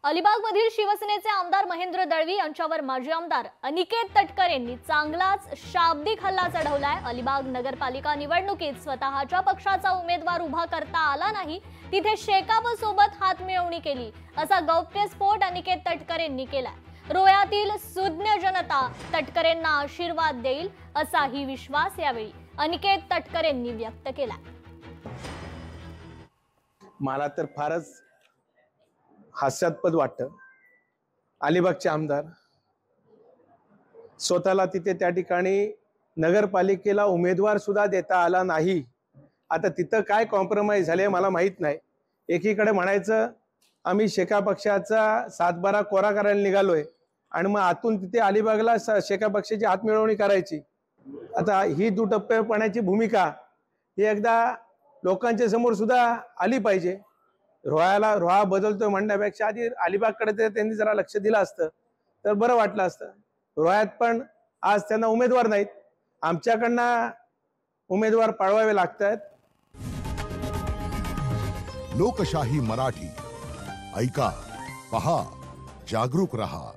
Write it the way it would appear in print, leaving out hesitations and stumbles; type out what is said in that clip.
अलिबागमधील शिवसेनेचे आमदार महेंद्र दळवी यांच्यावर माजी आमदार अनिकेत तटकर यांनी चांगलाच शाब्दिक हल्ला चढवलाय। अलिबाग नगरपालिका निवडणुकीत स्वतःच्या पक्षाचा उमेदवार उभा करता आला नाही, तिथे शेकापसोबत हातमिळवणी केली असा गौप्यस्फोट अनिकेत तटकर यांनी केलाय। रोह्यातील सुज्ञ जनता तटकरेंना आशीर्वाद देईल असाही विश्वास यावेळी अनिकेत तटकर यांनी व्यक्त केलाय। मला तर फारच हास्यास्पद वाटतं, अलिबागचे आमदार स्वतःला तिथे त्या ठिकाणी नगरपालिकेला उमेदवार सुद्धा देता आला नाही। आता तिथं काय कॉम्प्रोमाइज झाले मला माहित नाही। एकीकडे म्हणायचं आम्ही शेका पक्षाचा सातबारा कोरा करायला निघालोय आणि मग आतून तिथे अलिबागला शेका पक्षाची हातमिळवणी करायची। आता ही दुटप्पेपणाची भूमिका ही एकदा लोकांच्या समोर सुद्धा आली पाहिजे। रोहा बदलतोय म्हणण्यापेक्षा आधी अलिबागकडे त्यांनी जरा लक्ष दिलं असतं तर बरं वाटलं असतं। रोह्यात पण आज त्यांना उमेदवार नाहीत, आमच्याकडनं उमेदवार पाळवावे लागतात। लोकशाही मराठी ऐका, पहा, जागरूक रहा।